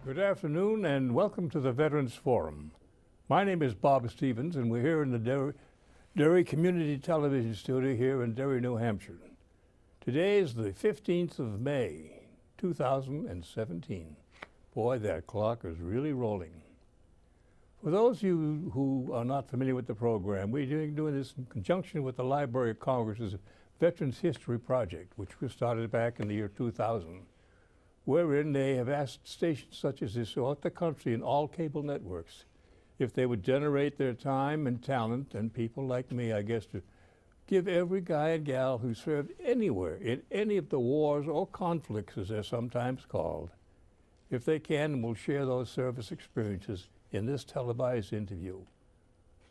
Good afternoon and welcome to the Veterans Forum. My name is Bob Stevens and we're here in the Derry Community Television Studio here in Derry, New Hampshire. Today is the 15th of May, 2017. Boy, that clock is really rolling. For those of you who are not familiar with the program, we're doing this in conjunction with the Library of Congress's Veterans History Project, which was started back in the year 2000. Wherein they have asked stations such as this throughout the country and all cable networks if they would generate their time and talent, and people like me, I guess, to give every guy and gal who served anywhere in any of the wars or conflicts, as they're sometimes called, if they can, and will share those service experiences in this televised interview.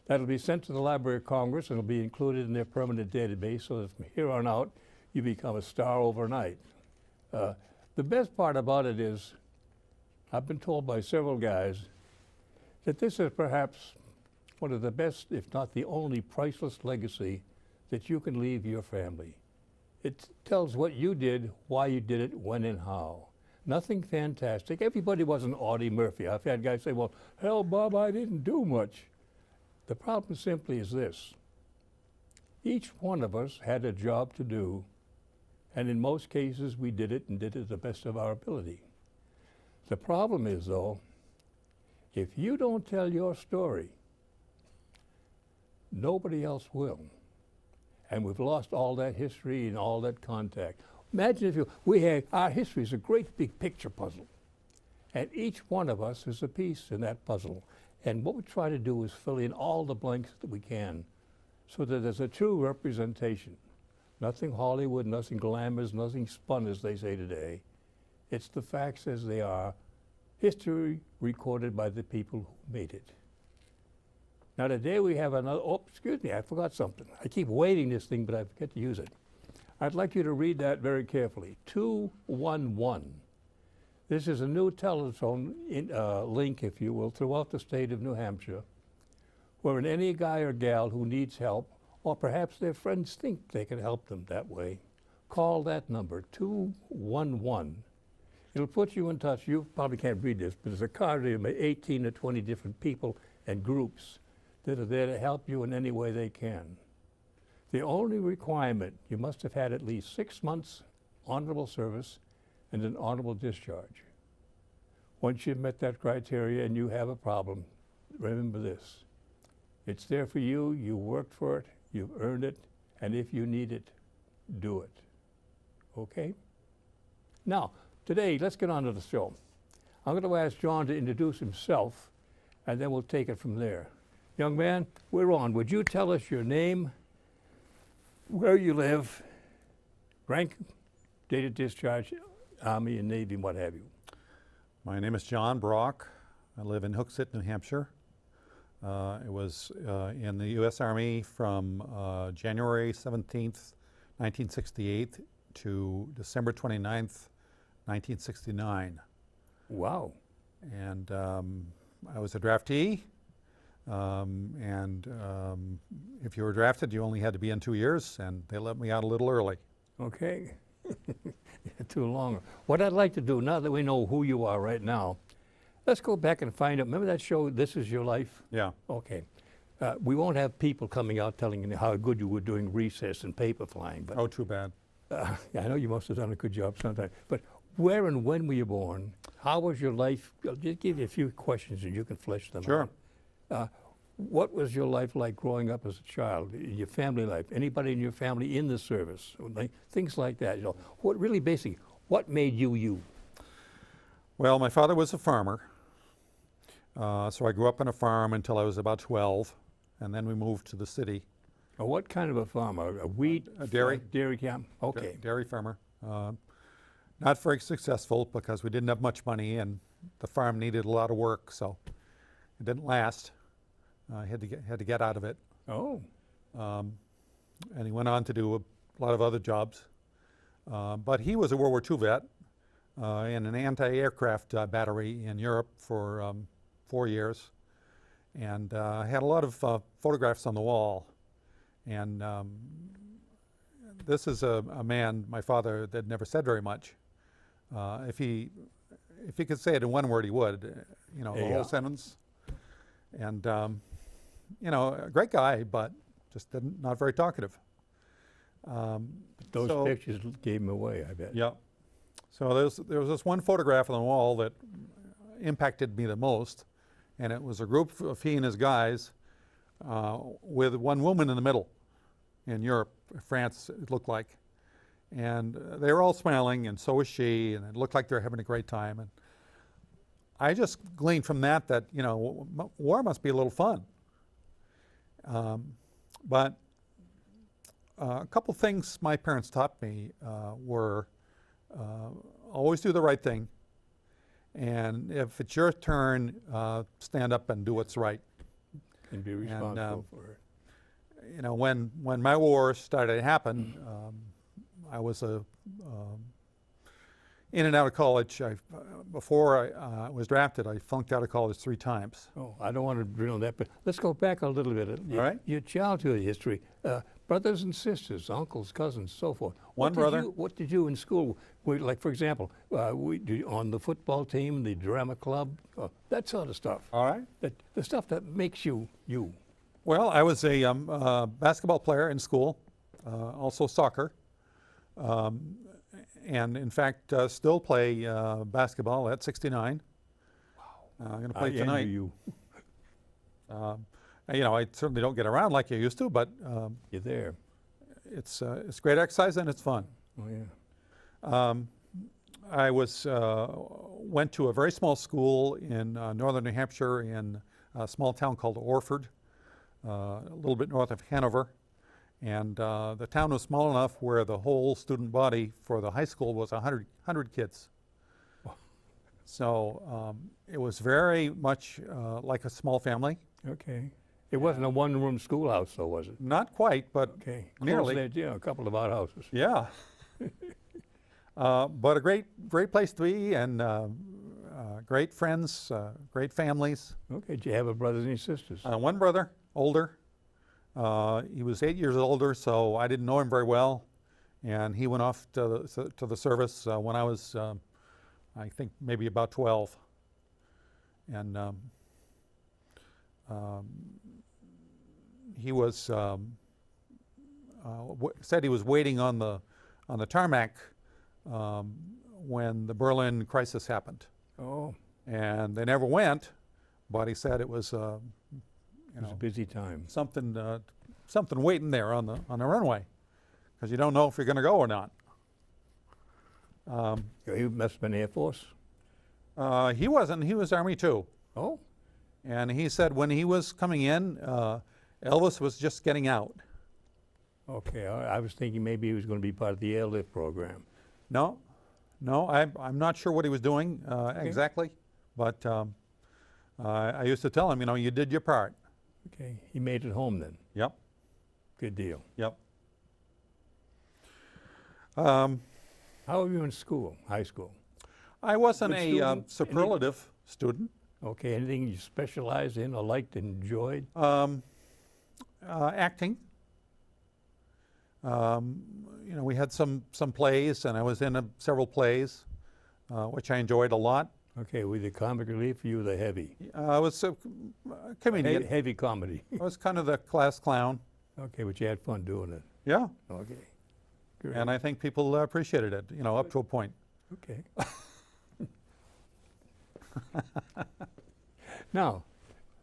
That'll be sent to the Library of Congress and will be included in their permanent database so that from here on out, you become a star overnight. The best part about it is, I've been told by several guys that this is perhaps one of the best, if not the only, priceless legacy that you can leave your family. It tells what you did, why you did it, when and how. Nothing fantastic. Everybody wasn't Audie Murphy. I've had guys say, well, hell, Bob, I didn't do much. The problem simply is this. Each one of us had a job to do, and in most cases, we did it and did it to the best of our ability. The problem is, though, if you don't tell your story, nobody else will. And we've lost all that history and all that contact. Imagine if our history is a great big picture puzzle. And each one of us is a piece in that puzzle. And what we try to do is fill in all the blanks that we can so that there's a true representation. Nothing Hollywood, nothing glamorous, nothing spun, as they say today. It's the facts as they are, history recorded by the people who made it. Now today we have another, oh, excuse me, I forgot something. I keep waving this thing, but I forget to use it. I'd like you to read that very carefully. 211. This is a new telephone link, if you will, throughout the state of New Hampshire, wherein any guy or gal who needs help, or perhaps their friends think they can help them that way, call that number, 211. It'll put you in touch. You probably can't read this, but there's a card of 18 to 20 different people and groups that are there to help you in any way they can. The only requirement, you must have had at least 6 months honorable service and an honorable discharge. Once you've met that criteria and you have a problem, remember this. It's there for you, you worked for it, you've earned it, and if you need it, do it. Okay? Now, today, let's get on to the show. I'm going to ask John to introduce himself, and then we'll take it from there. Young man, we're on. Would you tell us your name, where you live, rank, date of discharge, Army and Navy, what have you? My name is John Brock. I live in Hooksett, New Hampshire. I was in the U.S. Army from January 17th, 1968 to December 29th, 1969. Wow. And I was a draftee. If you were drafted, you only had to be in 2 years, and they let me out a little early. Okay. Too long. What I'd like to do, now that we know who you are right now, let's go back and find out. Remember that show, This Is Your Life? Yeah. Okay. We won't have people coming out telling you how good you were doing recess and paper flying. But, Oh, too bad. yeah, I know you must have done a good job sometime. But where and when were you born? How was your life? I'll just give you a few questions and you can flesh them Sure. out. What was your life like growing up as a child? Your family life? Anybody in your family in the service? Things like that. You know, what really basic? What made you you? Well, my father was a farmer. So I grew up on a farm until I was about 12, and then we moved to the city. What kind of a farm? A wheat? A dairy. Dairy camp? Okay. Dairy farmer. Not very successful because we didn't have much money and the farm needed a lot of work, so it didn't last. I had to get out of it. Oh. And he went on to do a lot of other jobs. But he was a World War II vet in an anti-aircraft battery in Europe for 4 years, and had a lot of photographs on the wall. And this is a man, my father, that never said very much. If he if he could say it in one word, he would. The Yeah. whole sentence. And a great guy, but just not very talkative. Those so- pictures gave him away, I bet. Yeah. So there was this one photograph on the wall that impacted me the most, and it was a group of he and his guys with one woman in the middle in Europe, France, it looked like. And they were all smiling, and so was she, and it looked like they were having a great time. And I just gleaned from that war must be a little fun. But a couple things my parents taught me were always do the right thing, and if it's your turn, stand up and do what's right. And be responsible for it. When my war started to happen, I was in and out of college. Before I was drafted, I flunked out of college 3 times. Oh, I don't want to drill on that, but let's go back a little bit. All right. Your childhood history, brothers and sisters, uncles, cousins, so forth. One brother. What did you do in school? Like, for example, on the football team, the drama club, that sort of stuff. All right. The stuff that makes you you. Well, I was a basketball player in school, also soccer, and in fact still play basketball at 69. Wow. I'm going to play tonight. Envy you. I certainly don't get around like I used to, but You're there. it's great exercise and it's fun. Oh, yeah. I went to a very small school in northern New Hampshire in a small town called Orford, a little bit north of Hanover. And the town was small enough where the whole student body for the high school was 100 kids. So it was very much like a small family. Okay. It wasn't a one-room schoolhouse, though, was it? Not quite, but Okay. Nearly. Close there, yeah, a couple of outhouses. yeah. But a great place to be, and great friends, great families. Okay. Did you have brothers and sisters? One brother, older. He was 8 years older, so I didn't know him very well. And he went off to the service when I was, I think, maybe about 12. And he was said he was waiting on the tarmac when the Berlin crisis happened. Oh, And they never went, but he said it was it was a busy time. something waiting there on the runway, because you don't know if you're going to go or not. You must have been Air Force. He wasn't. He was Army too. Oh, And he said when he was coming in, Elvis was just getting out. okay. I was thinking maybe he was going to be part of the airlift program. No, I'm not sure what he was doing exactly, but I used to tell him, you did your part. Okay. He made it home then. Yep, Good deal. yep. How were you in school, high school? I wasn't Good a student? superlative student. Okay. Anything you specialized in or liked and enjoyed? Acting. We had some plays, and I was in several plays, which I enjoyed a lot. Okay. Were you the comic relief or you were the heavy? I was a comedian. Heavy comedy. I was kind of the class clown. Okay. But you had fun doing it. Yeah, Okay. Great. and I think people appreciated it, up to a point. Okay. Now,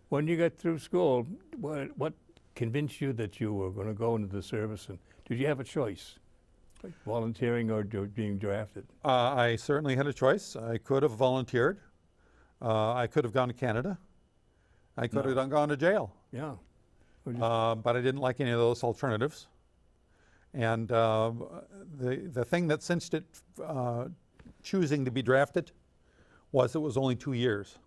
when you got through school, what convinced you that you were going to go into the service? And did you have a choice, like volunteering or being drafted? I certainly had a choice. I could have volunteered. I could have gone to Canada. I could have gone to jail. Yeah. Or just- But I didn't like any of those alternatives. And the thing that cinched it, choosing to be drafted, was it was only 2 years.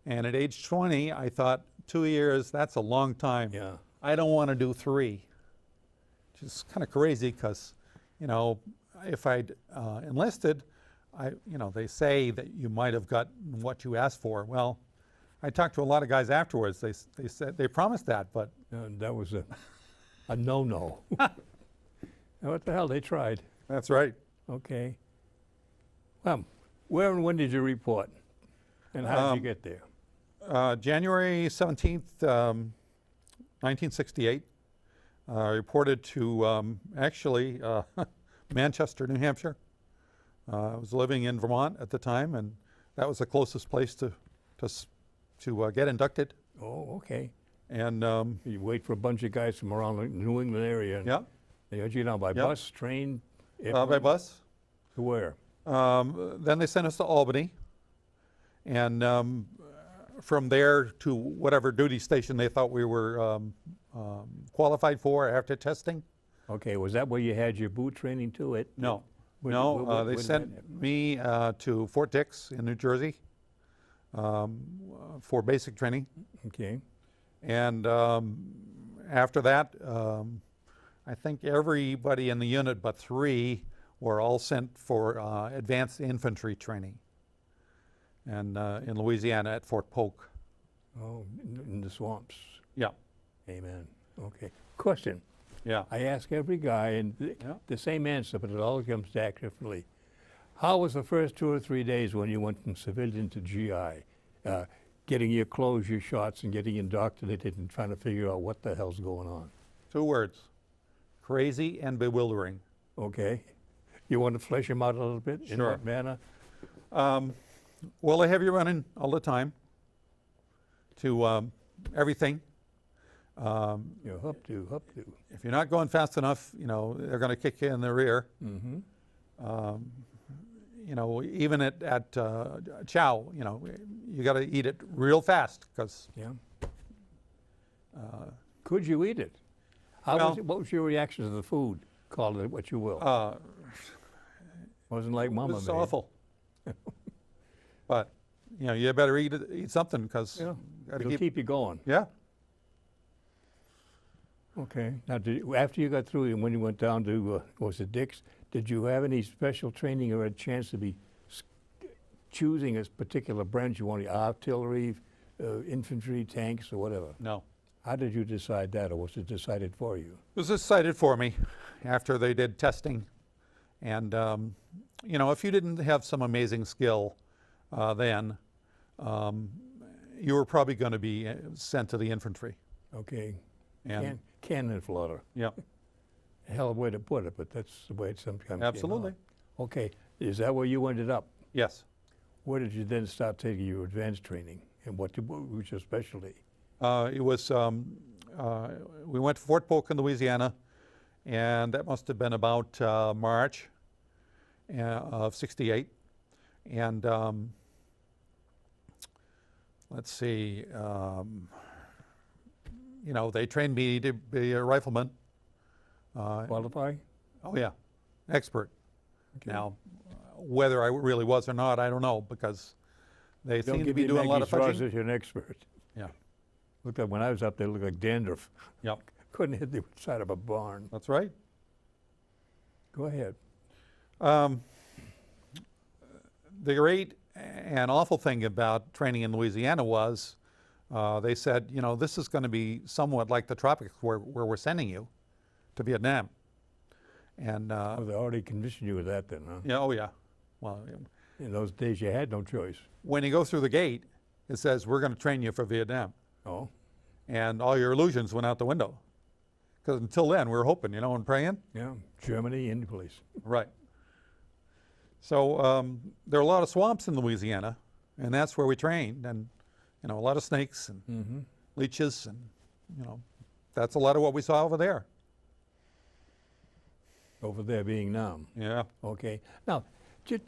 And at age 20, I thought, 2 years, that's a long time. yeah. I don't want to do 3. Which is kind of crazy because, if I'd enlisted, they say that you might have got what you asked for. Well, I talked to a lot of guys afterwards. They said they promised that, but That was a no-no. What the hell? They tried. that's right. Okay. Well, Where and when did you report? And how did you get there? January 17th, 1968. Reported to actually Manchester, New Hampshire. I was living in Vermont at the time, and that was the closest place to get inducted. Oh, okay. And You wait for a bunch of guys from around the New England area. And yeah, they had you down by bus, train, by airplane? bus. To where? Then they sent us to Albany, and from there to whatever duty station they thought we were qualified for after testing. Okay, was that where you had your boot training too? No, Where- no, where they did sent that happen? me to Fort Dix in New Jersey for basic training. Okay. And after that, I think everybody in the unit but 3 were all sent for advanced infantry training, and in Louisiana at Fort Polk. Oh, in the swamps. Yeah, Amen. Okay. Question. yeah. I ask every guy, and Yeah. the same answer, but it all comes back differently. How was the first 2 or 3 days when you went from civilian to GI? Getting your clothes, your shots, and getting indoctrinated and trying to figure out what the hell's going on. 2 words: crazy and bewildering. Okay. You want to flesh them out a little bit? In Sure. what manner? Well, they have you running all the time to everything. Up to. If you're not going fast enough, they're going to kick you in the rear. Mm-hmm. Even at chow, you got to eat it real fast because Yeah. Could you eat it? well- What was your reaction to the food? Call it what you will. Wasn't like it Mama was made. awful. But you better eat something because Yeah. got to It'll keep you going. Yeah. Okay. Now, after you got through and when you went down to, was it Dick's, did you have any special training or a chance to be choosing a particular branch you wanted, artillery, infantry, tanks, or whatever? No. How did you decide that, or was it decided for you? It was decided for me after they did testing. And, if you didn't have some amazing skill then, you were probably going to be sent to the infantry. Okay. And Cannon fodder. yeah, A hell of a way to put it, but that's the way it sometimes came out. absolutely. Okay. Is that where you ended up? Yes. Where did you then start taking your advanced training? And what was your specialty? It was, we went to Fort Polk in Louisiana, and that must have been about March of '68. And let's see, they trained me to be a rifleman. Qualify? Oh yeah, expert. Okay. Now, whether I really was or not, I don't know, because they Don't seem to give be me doing a lot of Maggie's straws fudging. if you're an expert. Yeah, Looked like when I was up there, it looked like dandruff. yep, Couldn't hit the side of a barn. that's right. Go ahead. The great and awful thing about training in Louisiana was they said, this is going to be somewhat like the tropics where we're sending you to Vietnam. And Oh, they already conditioned you with that then, huh? yeah, oh yeah. Well, In those days, you had no choice. when you go through the gate, it says, we're going to train you for Vietnam. Oh, And all your illusions went out the window. Because until then, we were hoping, and praying. yeah. Germany, any place. Right. So there are a lot of swamps in Louisiana, and that's where we trained. And, a lot of snakes and Mm-hmm. leeches, and, that's a lot of what we saw over there. Over there being Nam. Yeah. Okay. Now, to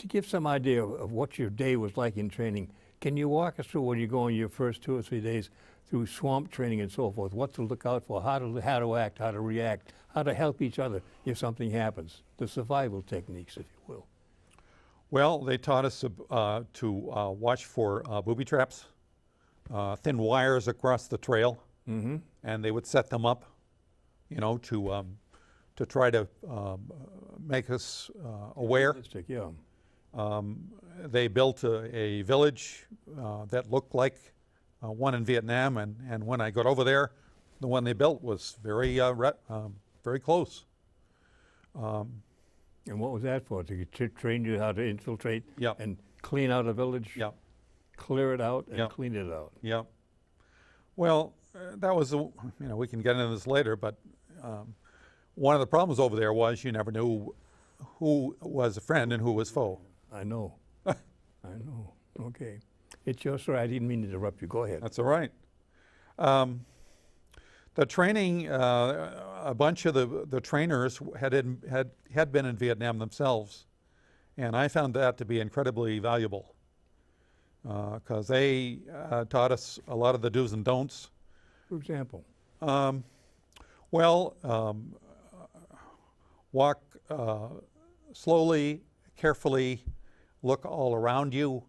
give some idea of what your day was like in training, can you walk us through when you go on your first 2 or 3 days through swamp training and so forth, what to look out for, how to act, how to react, how to help each other if something happens, the survival techniques, if you will? Well, they taught us to watch for booby traps, thin wires across the trail, Mm-hmm. and they would set them up, to try to make us aware. Yeah. They built a village that looked like one in Vietnam, and when I got over there, the one they built was very close. And what was that for? To train you how to infiltrate Yep. and clean out a village? Yep. Clear it out and Yep. clean it out. Yep. Well, that was, we can get into this later, but one of the problems over there was you never knew who was a friend and who was foe. I know. I know. Okay. It's your story. I didn't mean to interrupt you. Go ahead. That's all right. The training, a bunch of the trainers had been in Vietnam themselves, and I found that to be incredibly valuable because they taught us a lot of the do's and don'ts. For example. Walk slowly, carefully, look all around you,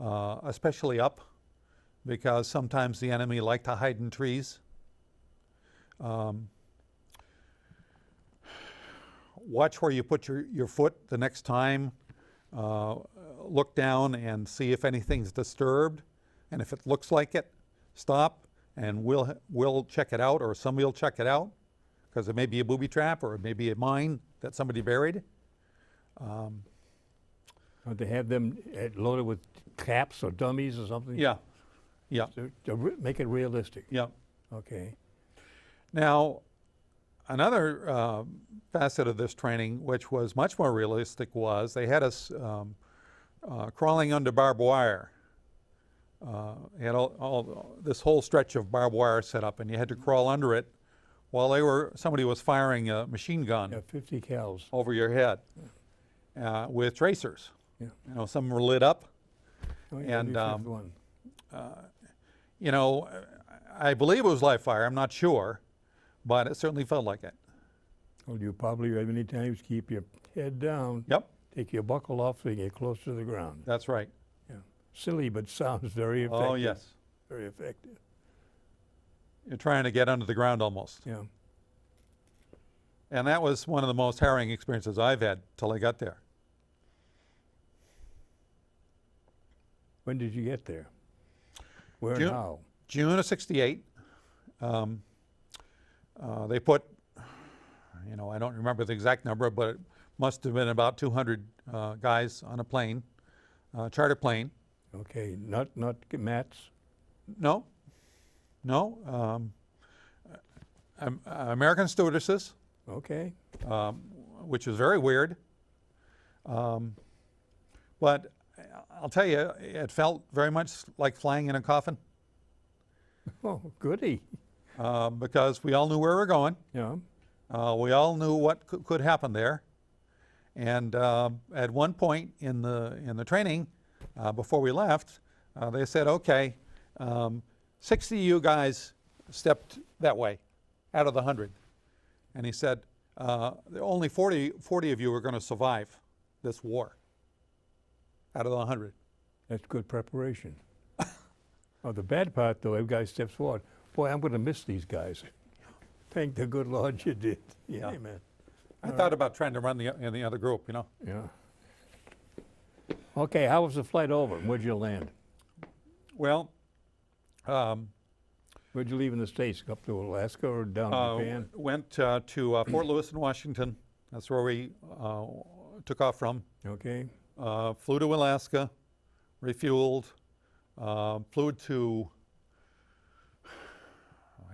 especially up, because sometimes the enemy like to hide in trees. Watch where you put your foot the next time. Look down and see if anything's disturbed, and if it looks like it, stop, and we'll check it out, or somebody will check it out, because it may be a booby trap or it may be a mine that somebody buried. They have them loaded with caps or dummies or something? Yeah, yeah, To make it realistic. yeah. Okay. Now, another facet of this training, which was much more realistic, was they had us crawling under barbed wire. They had this whole stretch of barbed wire set up, and you had to crawl under it while somebody was firing a machine gun Yeah, 50 cals. over your head with tracers. Yeah. You know, some were lit up, Oh, yeah, and the fifth one. you know, I believe it was live fire. I'm not sure, but it certainly felt like it. Well, you probably many times keep your head down, Yep, take your buckle off so you get close to the ground. that's right. Yeah. Silly, but sounds very effective. Oh yes, Very effective. you're trying to get under the ground almost. Yeah. And that was one of the most harrowing experiences I've had till I got there. When did you get there? Where June. and how? June of '68. They put, you know, I don't remember the exact number, but it must have been about 200 guys on a plane, charter plane. Okay, not mats. No, no. American stewardesses, Okay. which was very weird. But I'll tell you, it felt very much like flying in a coffin Oh, goody. because we all knew where we were going. Yeah. We all knew what could happen there. And at one point in the training, before we left, they said, okay, 60 of you guys stepped that way out of the 100. And he said, only 40 of you are going to survive this war out of the 100. That's good preparation. Oh, the bad part, though, every guy steps forward. Boy, I'm going to miss these guys. Thank the good Lord you did. Yeah, Yeah. amen. I thought about trying to run in the other group, you know. Yeah. Okay, how was the flight over? And where'd you land? Well, Where'd you leave in the States? Up to Alaska or down to Japan? went to Fort Lewis in Washington. That's where we took off from. Okay. Flew to Alaska, refueled, flew to,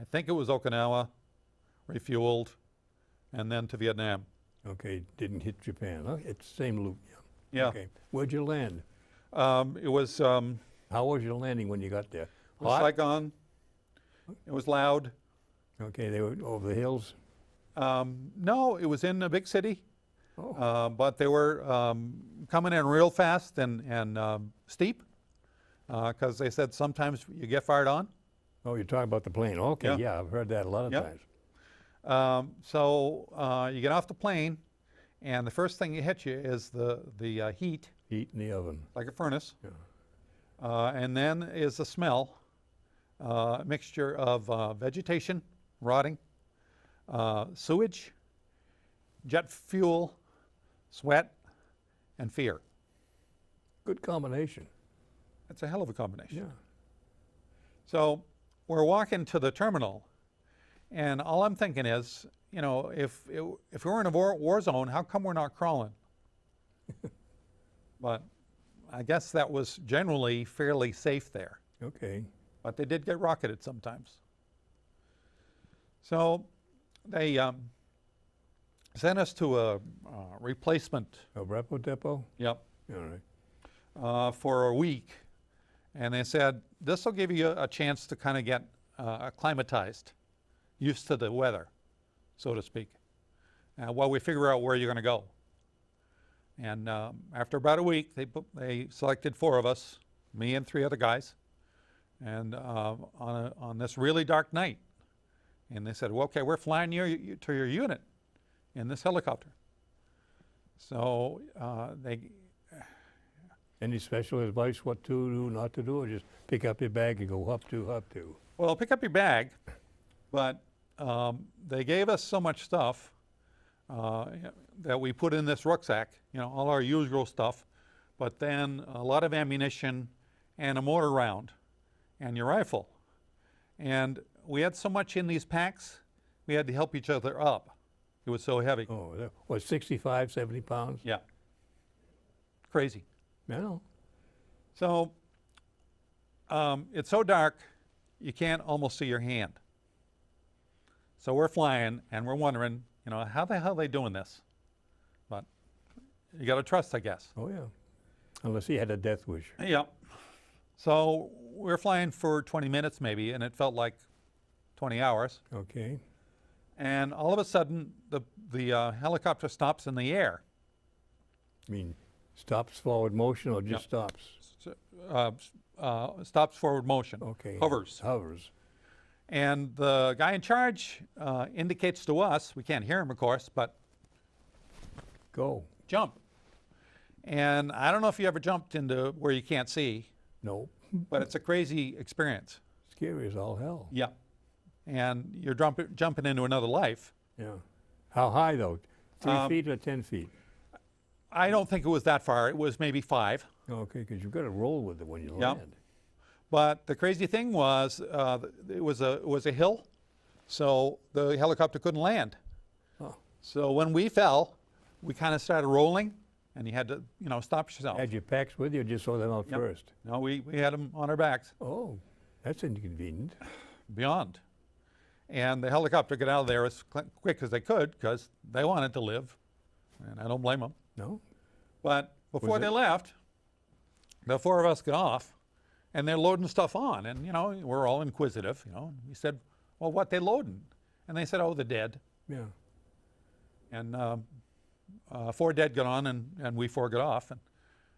I think it was Okinawa, refueled, and then to Vietnam. Okay, didn't hit Japan, huh? It's the same loop. Yeah. Okay. Where'd you land? It was How was your landing when you got there? Hot? Saigon. It was loud. Okay, they were over the hills? No, it was in a big city, Oh, but they were coming in real fast and steep because they said sometimes you get fired on. oh, you're talking about the plane. Okay, Yeah. yeah, I've heard that a lot of Yep. times. So you get off the plane, and the first thing that hits you is the heat, Heat in the oven. like a furnace, Yeah. and then is the smell, a mixture of vegetation rotting, sewage, jet fuel, sweat, and fear. Good combination. That's a hell of a combination. Yeah. So we're walking to the terminal, And all I'm thinking is, you know, if we're in a war zone, how come we're not crawling? But I guess that was generally fairly safe there. Okay. But they did get rocketed sometimes. So they sent us to a replacement. A repo depot? Yep. All right. For a week, and they said this will give you a chance to kind of get acclimatized, used to the weather, so to speak, while we figure out where you're going to go. And after about a week, they selected 4 of us, me and 3 other guys, and on this really dark night. And they said, well, okay, we're flying you to your unit in this helicopter. So Any special advice what to do, not to do, or just pick up your bag and go up to? Well, pick up your bag, but they gave us so much stuff that we put in this rucksack, you know, all our usual stuff, but then a lot of ammunition and a mortar round and your rifle. And we had so much in these packs, we had to help each other up. It was so heavy. Oh, that was 65, 70 pounds? Yeah. Crazy. No. So it's so dark, you can't almost see your hand. So we're flying and we're wondering, you know, how the hell are they doing this? But you got to trust, I guess. Oh, yeah. Unless he had a death wish. Yep. So we're flying for 20 minutes maybe, and it felt like 20 hours. Okay. And all of a sudden, the helicopter stops in the air. I mean, stops forward motion or just stops? Stops forward motion. Okay. Hovers. Hovers. And the guy in charge indicates to us, we can't hear him, of course, but Go. jump. And I don't know if you ever jumped into where you can't see, No. but it's a crazy experience. Scary as all hell. Yeah. And you're jumping into another life. Yeah. How high, though? 3 feet or 10 feet? I don't think it was that far. It was maybe 5. Okay, because you've got to roll with it when you Yep. land. But the crazy thing was, it was a hill, so the helicopter couldn't land. Oh. So when we fell, we kind of started rolling, and you had to, you know, stop yourself. Had your packs with you or just saw them out Yep. first? No, we had them on our backs, Oh, that's inconvenient. beyond. And the helicopter got out of there as quick as they could because they wanted to live, and I don't blame them. No? But before it- they left, the 4 of us got off, and they're loading stuff on. And, you know, we're all inquisitive, you know. We said, well, what they loading? And they said, oh, they're dead. Yeah. And 4 dead got on, and we 4 got off. And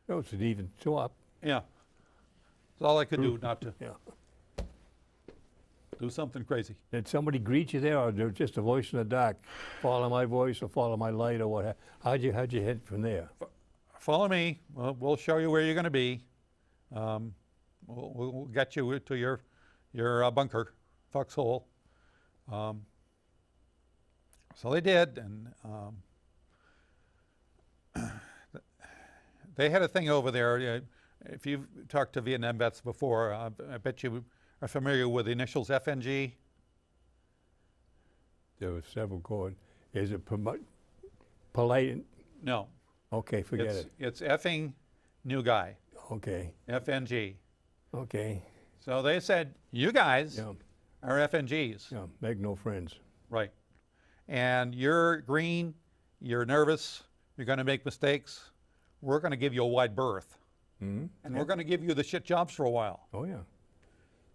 Oh, it's an even swap. yeah, that's all I could do, not to Yeah. do something crazy. Did somebody greet you there, or there was just a voice in the dark? Follow my voice or follow my light or what? How'd you head from there? Follow me. We'll show you where you're going to be. We'll get you to your bunker, foxhole. So they did, and they had a thing over there. If you've talked to Vietnam vets before, I bet you are familiar with the initials FNG. There were several going. Is it polite? No, Okay, forget it. it's effing new guy, Okay. FNG. Okay. So they said, you guys Yeah. are FNGs. Yeah. Make no friends. Right. And you're green, you're nervous, you're going to make mistakes. We're going to give you a wide berth. Mm-hmm. And we're going to give you the shit jobs for a while. Oh, yeah.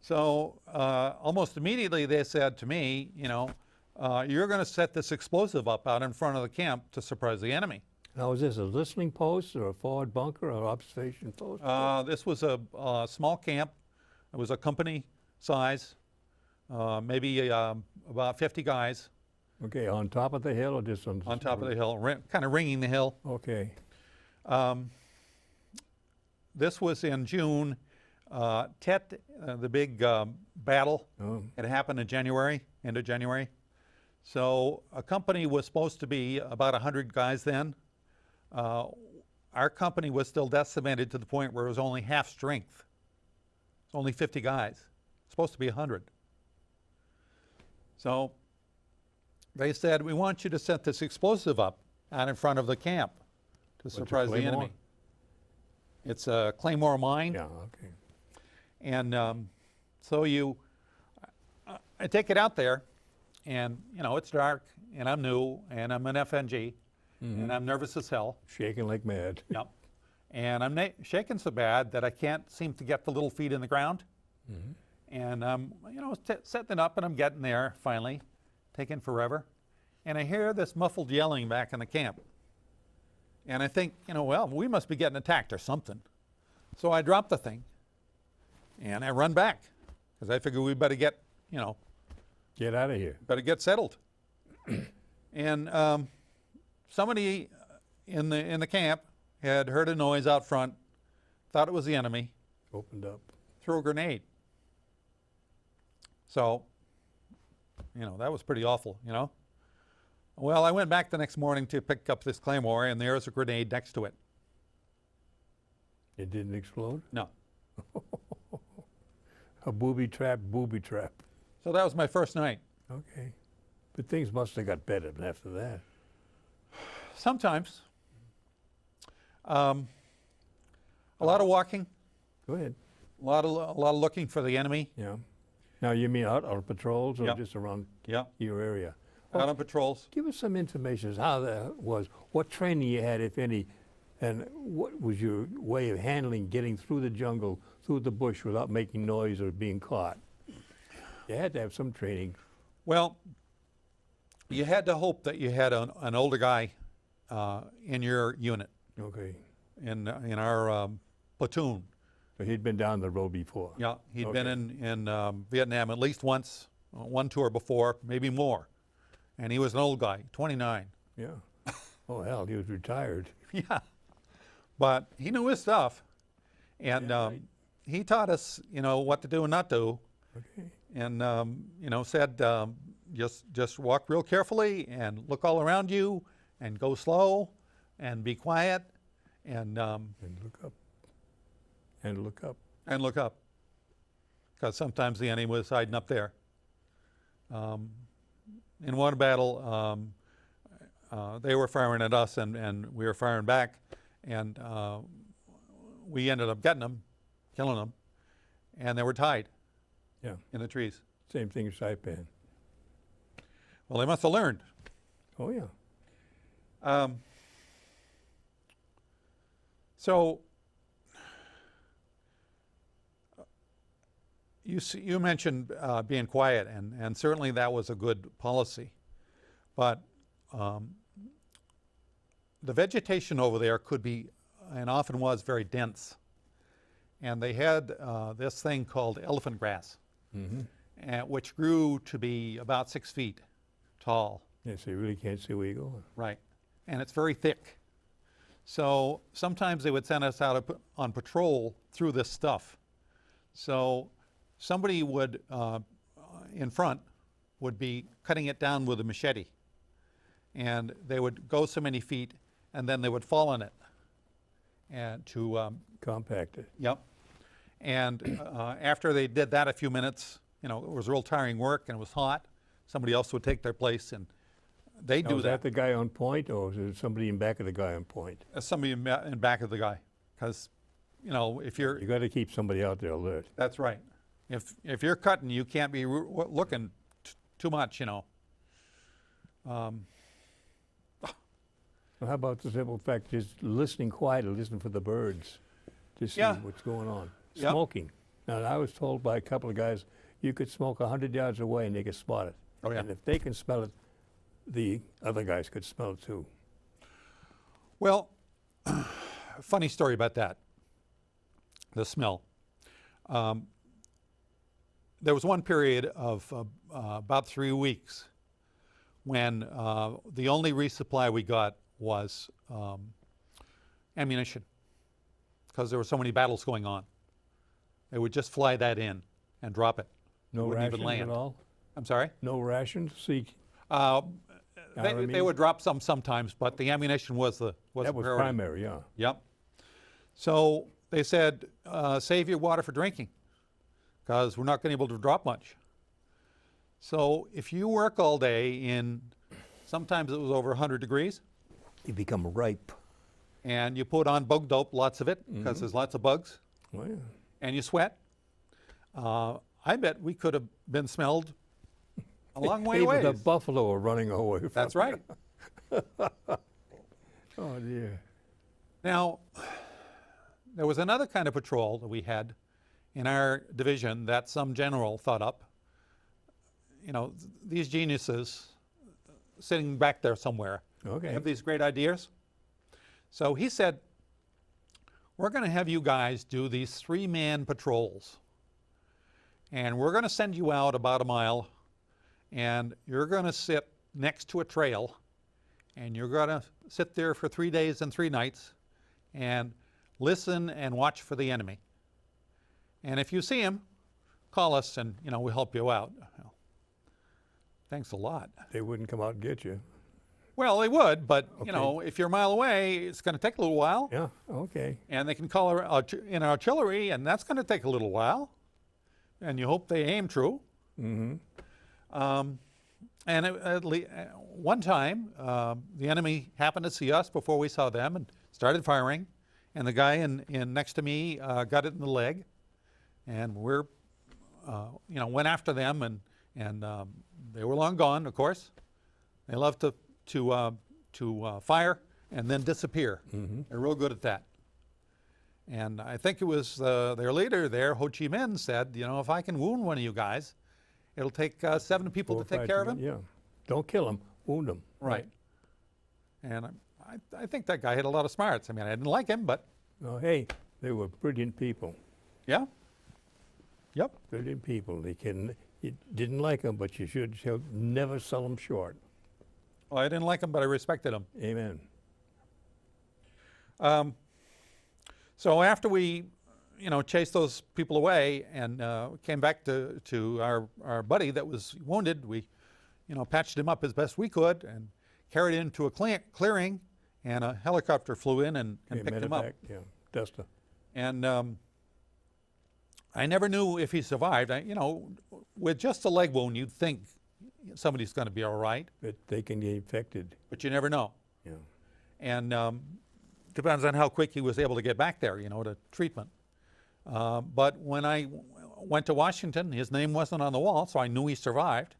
So almost immediately they said to me, you know, you're going to set this explosive up out in front of the camp to surprise the enemy. Now, is this a listening post or a forward bunker or observation post? This was a small camp. It was a company size, maybe about 50 guys Okay, on top of the hill or just on on top of the hill, kind of ringing the hill. Okay. This was in June. Tet, the big battle, Oh, it happened in January, end of January. So a company was supposed to be about 100 guys then. Our company was still decimated to the point where it was only half strength. It's only 50 guys. It's supposed to be 100. So they said, we want you to set this explosive up out in front of the camp to surprise the Claymore? enemy. It's a Claymore mine. Yeah, okay. And so I take it out there, and it's dark, and I'm new, and I'm an FNG, and I'm nervous as hell. Shaking like mad. Yep. And I'm shaking so bad that I can't seem to get the little feet in the ground. And I'm, setting it up, and I'm getting there finally, taking forever. And I hear this muffled yelling back in the camp. And I think, well, we must be getting attacked or something. So I drop the thing, and I run back, because I figure we better get, Get out of here. better get settled. And somebody in the camp had heard a noise out front, thought it was the enemy, Opened up. threw a grenade. So, that was pretty awful, Well, I went back the next morning to pick up this Claymore, and there's a grenade next to it. It didn't explode? No. A booby trap, booby trap. So that was my first night. Okay. But things must have got better after that. Sometimes. A lot of walking, Go ahead. a lot of looking for the enemy. Yeah. Now, you mean out on patrols or Yep. just around Yeah, your area? out on patrols. Give us some information as how that was, what training you had, if any, and what was your way of handling getting through the jungle, through the bush without making noise or being caught? You had to have some training. Well, you had to hope that you had an older guy in your unit, Okay. in our platoon. So he'd been down the road before. Yeah, he'd been Okay. in Vietnam at least once, one tour before, maybe more. And he was an old guy, 29. Yeah. Oh, hell, he was retired. Yeah, but he knew his stuff. And Yeah, right. he taught us, what to do and not do. Okay. And, said, just walk real carefully and look all around you and go slow and be quiet and And look up. And look up. look up. Because sometimes the enemy was hiding up there. In one battle, they were firing at us and we were firing back. And we ended up getting them, killing them. And they were tied Yeah. in the trees. Same thing as Saipan. Well, they must have learned. Oh, yeah. So you mentioned being quiet, and certainly that was a good policy. But the vegetation over there could be, and often was, very dense. And they had this thing called elephant grass, which grew to be about 6 feet tall. Yeah, so you really can't see where you're going. Right. And it's very thick. So sometimes they would send us out on patrol through this stuff. So somebody would, in front, would be cutting it down with a machete. And they would go so many feet, and then they would fall on it. And Compacted. yep. And after they did that a few minutes, it was real tiring work and it was hot. Somebody else would take their place, and they Now, do was that the guy on point, or was it somebody in back of the guy on point? Somebody in back of the guy, because if you're You got to keep somebody out there alert. that's right. If you're cutting, you can't be looking too much. Well, how about the simple fact, just listening quietly, listen for the birds to see Yeah. what's going on. Yep. Smoking. Now, I was told by a couple of guys, you could smoke 100 yards away and they could spot it. Oh, yeah. And if they can smell it, the other guys could smell it too. Well, funny story about that. The smell. There was one period of about 3 weeks when the only resupply we got was ammunition, because there were so many battles going on. They would just fly that in and drop it. No wouldn't even rations land. at all? I'm sorry? No rations? See, They mean- would drop some sometimes, but the ammunition was the that was priority. primary, yeah. Yep. So they said, save your water for drinking, because we're not going to be able to drop much. So if you work all day in Sometimes it was over 100 degrees. You become ripe. And you put on bug dope, lots of it, because there's lots of bugs. Oh, yeah. And you sweat. I bet we could have been smelled a long way away. Even the buffalo are running away from That's right. Oh, dear. Now, there was another kind of patrol that we had in our division that some general thought up. You know, these geniuses sitting back there somewhere Okay. have these great ideas. So he said, we're going to have you guys do these 3-man patrols. And we're going to send you out about a mile, and you're going to sit next to a trail, and you're going to sit there for 3 days and 3 nights and listen and watch for the enemy. And if you see him, call us and, you know, we'll help you out. Well, thanks a lot. They wouldn't come out and get you. Well, they would, but, Okay. you know, if you're a mile away, it's going to take a little while. Yeah, okay. And they can call in artillery, and that's going to take a little while. And you hope they aim true. Mm-hmm. And one time, the enemy happened to see us before we saw them and started firing. And the guy in next to me got it in the leg. And we're, you know, went after them, and they were long gone, of course. They love to fire and then disappear. They're real good at that. And I think it was their leader there, Ho Chi Minh, said, you know, if I can wound one of you guys, it'll take 7 people 4 to or take 5 care of to him. get- Yeah. Don't kill him. Wound him. Right. And I think that guy had a lot of smarts. I mean, I didn't like him, but Oh, hey, they were brilliant people. yeah. Yep. Brilliant people. You didn't like them, but you should never sell them short. Well, I didn't like him, but I respected him. Amen. So after we, you know, chased those people away and came back to our buddy that was wounded, we, you know, patched him up as best we could and carried him to a clearing, and a helicopter flew in and Okay, picked him up. medevac, yeah, Desta. And I never knew if he survived. You know, with just a leg wound, you'd think somebody's going to be all right, But they can get infected. but you never know. Yeah. And depends on how quick he was able to get back there, you know, to treatment. But when I went to Washington, his name wasn't on the wall, so I knew he survived.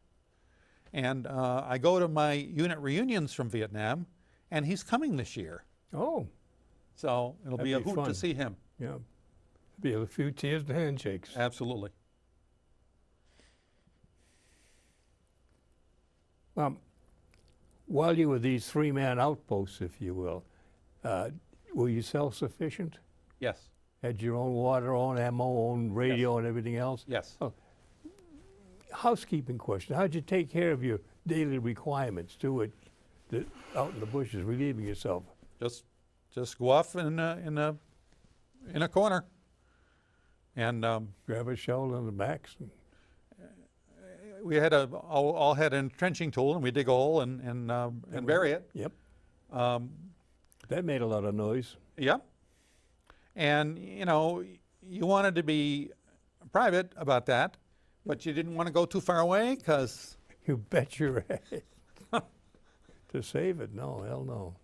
And I go to my unit reunions from Vietnam, and he's coming this year. Oh, So it'll be a That'd be hoot to fun. see him. yeah. Be a few tears and handshakes. Absolutely. While you were these 3-man outposts, if you will, were you self-sufficient? Yes. Had your own water, own ammo, own radio, and everything else? Yes. Housekeeping question. How'd you take care of your daily requirements to it out in the bushes, relieving yourself? Just go off in a corner, and Grab a shovel on the backs? we had all had an entrenching tool, and we dig a hole and bury it. Yep. Um, That made a lot of noise. yeah. And you know, you wanted to be private about that, but you didn't want to go too far away because You bet your ass. To save it? No, hell no.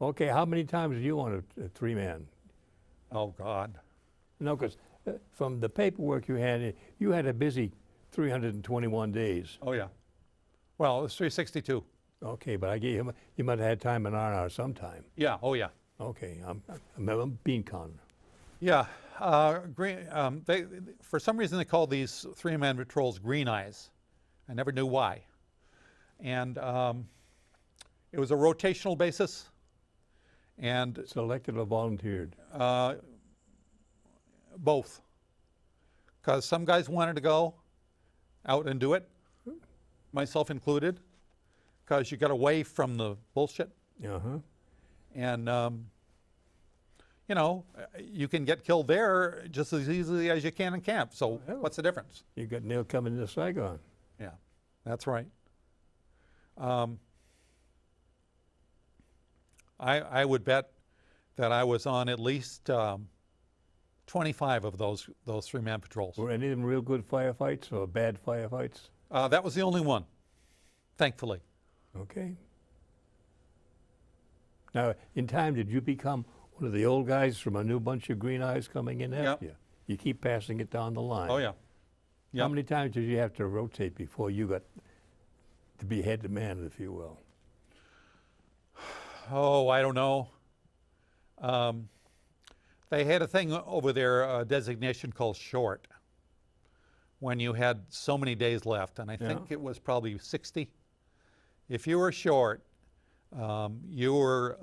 Okay, how many times do you want a 3-man? oh God. No, because from the paperwork you had a busy 321 days. Oh yeah. Well, it was 362. Okay, but I gave you might have had time in R&R sometime. Yeah. Oh yeah. Okay, I'm bean con. Yeah. They for some reason they call these 3-man patrols green eyes. I never knew why. And it was a rotational basis, and Selected or volunteered? both. Because some guys wanted to go out and do it, myself included, because you got away from the bullshit. Uh-huh. And, you know, you can get killed there just as easily as you can in camp. So Hell. what's the difference? You got nailed coming into Saigon. Yeah, that's right. I would bet that I was on at least 25 of those 3-man patrols. Were any of them real good firefights or bad firefights? That was the only one, thankfully. Okay. Now, in time, did you become one of the old guys from a new bunch of green eyes coming in Yep. after you? You keep passing it down the line. Oh, yeah. How Yep. many times did you have to rotate before you got to be head man, if you will? Oh, I don't know. They had a thing over there, a designation called short, when you had so many days left, and I think it was probably 60. If you were short, you were,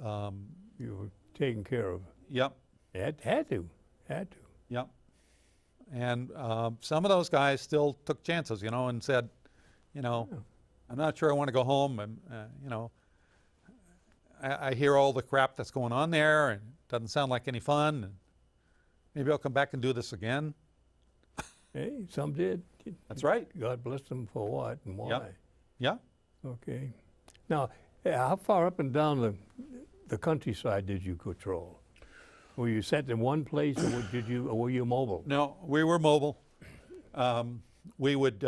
You were taken care of. yep, Had to. yep. And some of those guys still took chances, and said, I'm not sure I want to go home, and I hear all the crap that's going on there, and it doesn't sound like any fun, and maybe I'll come back and do this again. Hey, some did. That's right. God bless them for what and why. Yep. Yeah. Okay. Now, how far up and down the countryside did you patrol? Were you set in one place, or were you mobile? No, we were mobile. We would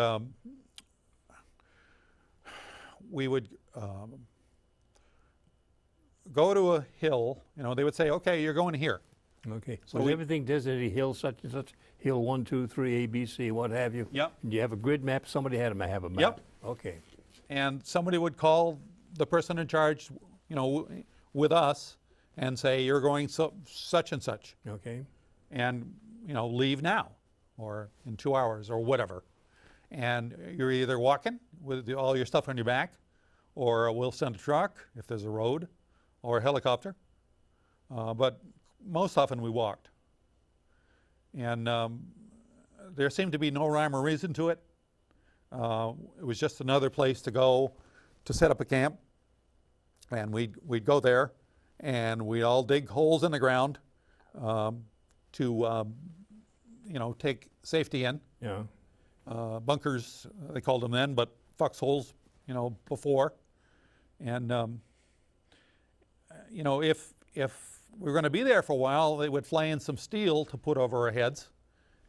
go to a hill. They would say, "Okay, you're going here." Okay. So Was we- everything designated hill such and such, hill 1, 2, 3, A, B, C, what have you? Yep. And you have a grid map? Somebody had to have a map. Yep. Okay. And somebody would call the person in charge, with us, and say, "You're going such and such, Okay. and leave now, or in 2 hours, or whatever." And you're either walking with all your stuff on your back, or we'll send a truck if there's a road, or a helicopter. But most often we walked. And there seemed to be no rhyme or reason to it. It was just another place to go to set up a camp. And we'd go there, and we'd all dig holes in the ground to take safety in. Yeah. Bunkers, they called them then, but foxholes, before. And if we were going to be there for a while, they would fly in some steel to put over our heads,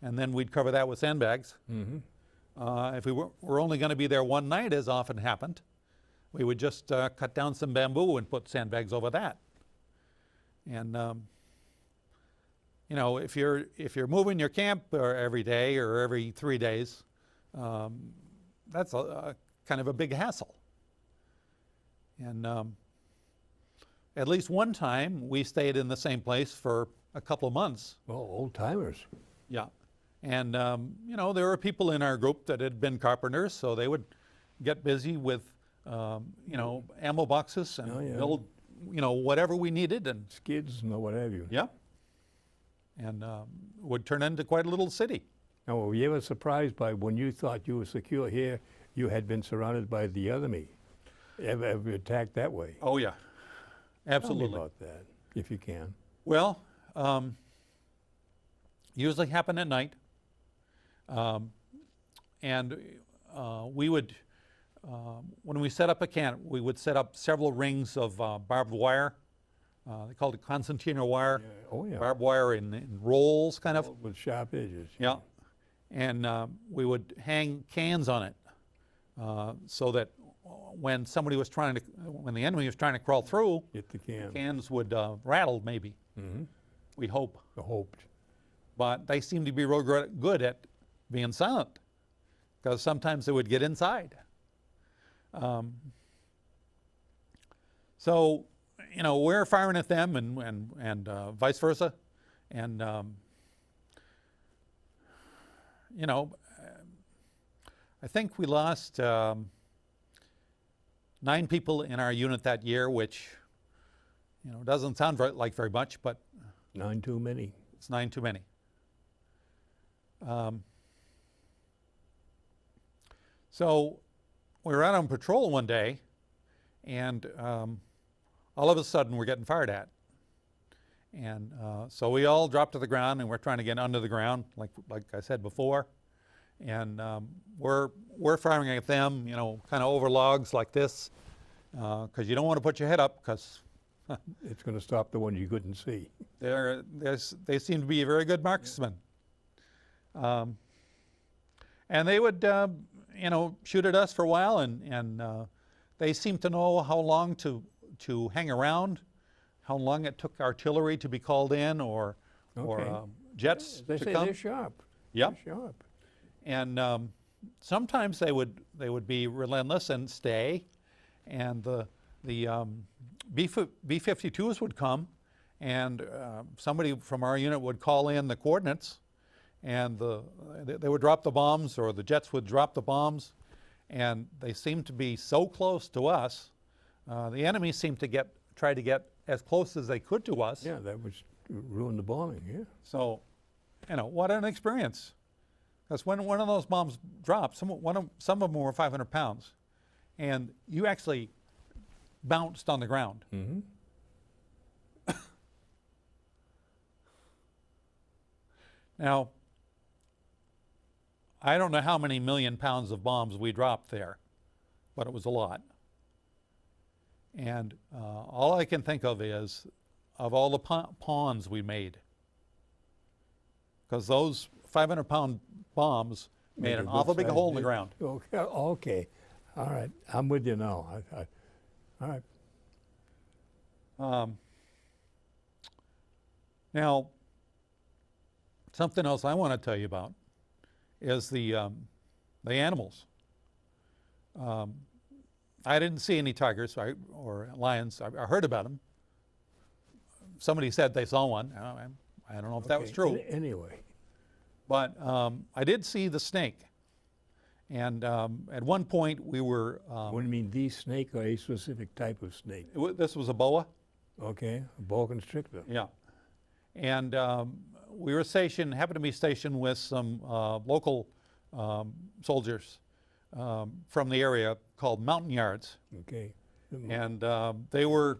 and then we'd cover that with sandbags. Mm-hmm. If we were only going to be there one night, as often happened, we would just cut down some bamboo and put sandbags over that. And if you're moving your camp every day or every 3 days, that's a kind of a big hassle. And at least one time, we stayed in the same place for a couple of months. Oh, old timers. Yeah. And, there were people in our group that had been carpenters, so they would get busy with, ammo boxes and Oh, yeah. build, whatever we needed. And Skids and what have you. yeah. And would turn into quite a little city. Now, were you ever surprised by when you thought you were secure here, you had been surrounded by the enemy? Ever attacked that way? Oh, yeah. Tell me Absolutely. about that, if you can. Well, usually happen at night. And we would, when we set up a camp, we would set up several rings of barbed wire. They called it concertina wire. Oh, yeah. Barbed wire in rolls, kind of. With sharp edges. Yeah. And we would hang cans on it so that when the enemy was trying to crawl through, Get the can. cans would rattle maybe, Mm-hmm. we hope. Hoped. But they seemed to be real good at being silent, because sometimes they would get inside. So, we're firing at them and vice versa. And, I think we lost 9 people in our unit that year, which, doesn't sound like very much, but 9 too many. it's 9 too many. So we were out on patrol one day, and all of a sudden we're getting fired at. And so we all dropped to the ground, and we're trying to get under the ground, like I said before. And we're firing at them, kind of over logs like this, because you don't want to put your head up, because It's going to stop the one you couldn't see. they seem to be very good marksmen. And they would, shoot at us for a while, and they seemed to know how long to hang around. how long it took artillery to be called in or Okay. jets They to say come. they're sharp. Yep. They're sharp. And sometimes they would be relentless and stay, and the B-52s would come, and somebody from our unit would call in the coordinates, and they would drop the bombs, or the jets would drop the bombs, and they seemed to be so close to us. The enemy seemed to try to get as close as they could to us. Yeah, that would ruin the bombing. Yeah. So, what an experience. Because when one of those bombs dropped, some of them were 500 pounds, and you actually bounced on the ground. Mm-hmm. Now, I don't know how many million pounds of bombs we dropped there, but it was a lot. And all I can think of is, of all the pawns we made, because those 500-pound bombs made an awful big hole in the ground. Okay. Okay. All right. I'm with you now. All right. Now, something else I want to tell you about is the animals. I didn't see any tigers or lions. I heard about them. Somebody said they saw one. I don't know if that was true. Anyway. But I did see the snake. And at one point we were... What do you mean, the snake or a specific type of snake? This was a boa. Okay, a boa constrictor. Yeah. And we were happened to be stationed with some local soldiers from the area called Mountain Yards. Okay. And they were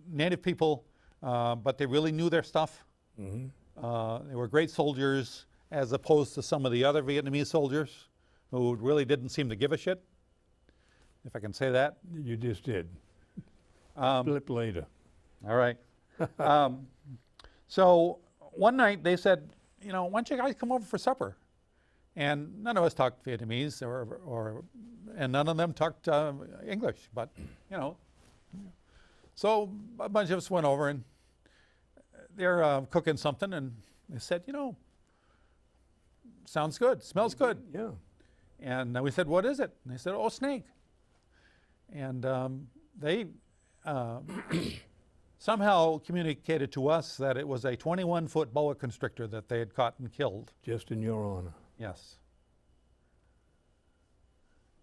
native people, but they really knew their stuff. Mm-hmm. They were great soldiers, as opposed to some of the other Vietnamese soldiers who really didn't seem to give a shit, if I can say that. You just did. Flip later. All right. So one night they said, why don't you guys come over for supper? And none of us talked Vietnamese, and none of them talked English, but, So a bunch of us went over, and they're cooking something, and they said, sounds good, smells good. Yeah. And we said, what is it? And they said, oh, snake. And they somehow communicated to us that it was a 21-foot boa constrictor that they had caught and killed. Just in your honor. Yes.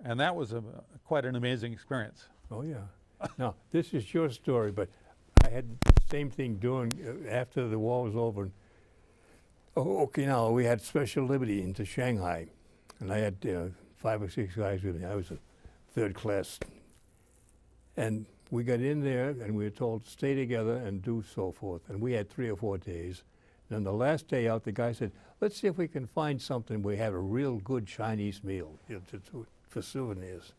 And that was quite an amazing experience. Oh, yeah. Now, this is your story, but I had the same thing doing after the war was over. Okinawa, we had special liberty into Shanghai, and I had 5 or 6 guys with me. I was a third class. And we got in there, and we were told to stay together and do so forth. And we had 3 or 4 days. And on the last day out, the guy said, let's see if we can find something. We have a real good Chinese meal for souvenirs.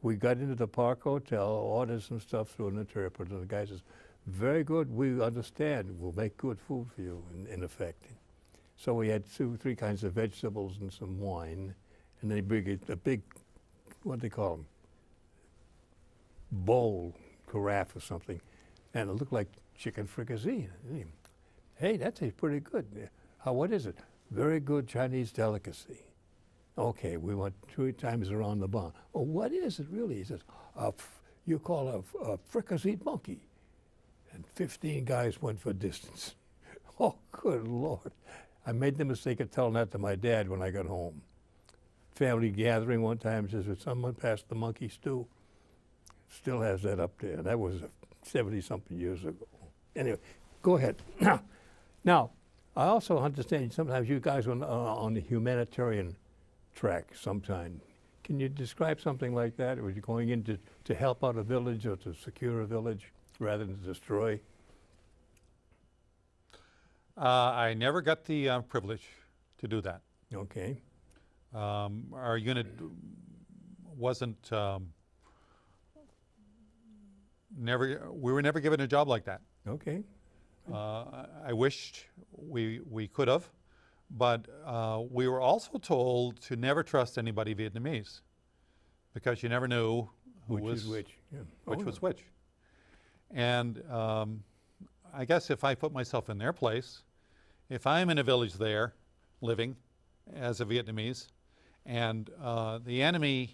We got into the Park Hotel, ordered some stuff through an interpreter. The guy says, very good, we understand. We'll make good food for you, in effect. So we had 2 or 3 kinds of vegetables and some wine. And they bring a big, what do they call them? Bowl, carafe or something. And it looked like chicken fricassee. Hey, that tastes pretty good. What is it? Very good Chinese delicacy. Okay, we went 3 times around the barn. Oh, what is it really? He says, you call a fricasseed monkey. And 15 guys went for distance. Oh, good Lord. I made the mistake of telling that to my dad when I got home. Family gathering one time, says, would someone pass the monkey stew? Still has that up there. That was 70-something years ago. Anyway, go ahead. Now, I also understand sometimes you guys are on the humanitarian track sometime. Can you describe something like that? Or was you going in to help out a village or to secure a village rather than destroy? I never got the privilege to do that. Okay. Our unit wasn't we were never given a job like that. Okay. I wished we could have, but we were also told to never trust anybody Vietnamese, because you never knew Which is which. Yeah. which was which. And I guess if I put myself in their place, if I'm in a village there living as a Vietnamese, and the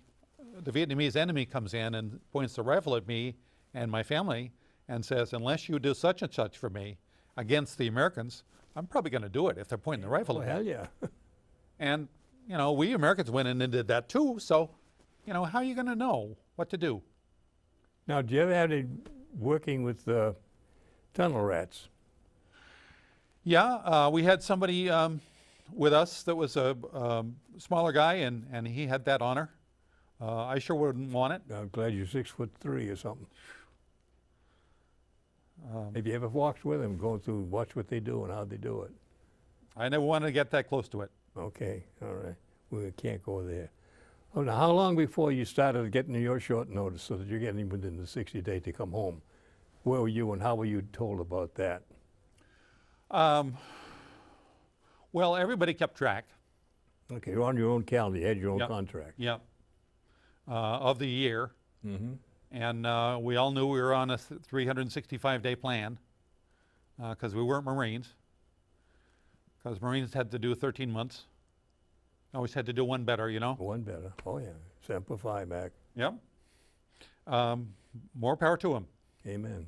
Vietnamese enemy comes in and points the rifle at me and my family and says, unless you do such and such for me against the Americans, I'm probably going to do it if they're pointing the rifle Oh, at me. hell yeah. And, you know, we Americans went in and did that too, so, you know, how are you going to know what to do? Now, do you ever have any working with tunnel rats? Yeah, we had somebody with us that was a smaller guy, and he had that honor. I sure wouldn't want it. I'm glad you're 6'3" or something. Have you ever walked with them, going through, watch what they do and how they do it? I never wanted to get that close to it. Okay, all right. We can't go there. Oh, now, how long before you started getting your short notice so that you're getting within the 60 days to come home? Where were you and how were you told about that? Well, everybody kept track. Okay, you're on your own calendar. You had your own Yep. contract. Yep. Of the year. Mm-hmm. And we all knew we were on a 365-day plan because we weren't Marines. Because Marines had to do 13 months. Always had to do one better, you know? One better. Oh, yeah. Semper Fi, Mac. Yep. More power to them. Amen.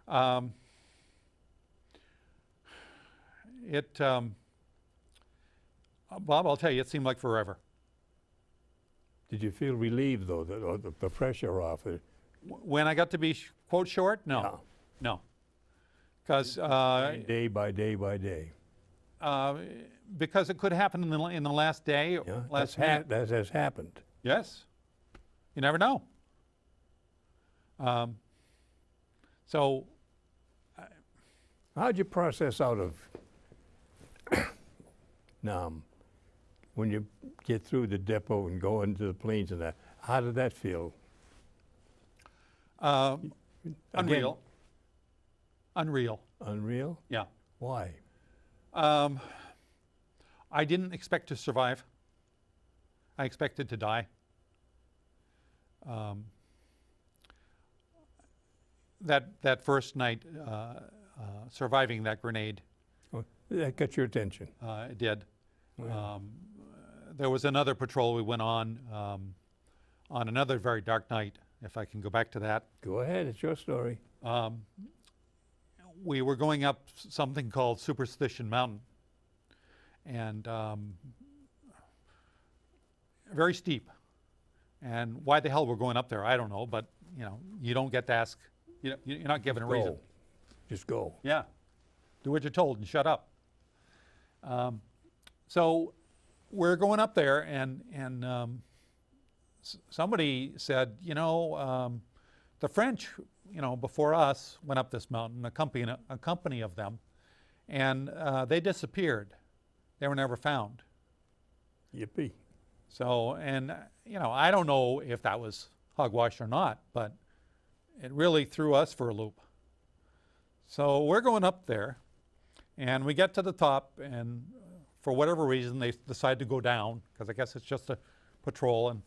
Bob, I'll tell you, it seemed like forever. Did you feel relieved, though, that or the pressure off it? When I got to be, quote, short? No. No. Because Day by day by day. because it could happen in the last day, Yeah, last minute. that has happened. Yes. You never know. So, How'd you process out of Nam when you get through the depot and go into the planes and that? How did that feel? unreal. Unreal. Unreal? Yeah. Why? I didn't expect to survive. I expected to die. That first night, surviving that grenade, Oh, that got your attention. it did. Wow. There was another patrol we went on another very dark night, if I can go back to that. Go ahead, it's your story. We were going up something called Superstition Mountain, and very steep. And why the hell we're going up there, I don't know, but you know, you don't get to ask, you're not given a reason. Go. Just go. Yeah, do what you're told and shut up. So we're going up there, and somebody said, you know, the French, you know, before us went up this mountain, a company of them, and they disappeared. They were never found. Yippee. So, and you know, I don't know if that was hogwash or not, but it really threw us for a loop. So we're going up there, and we get to the top, and for whatever reason, they decide to go down, because I guess it's just a patrol, and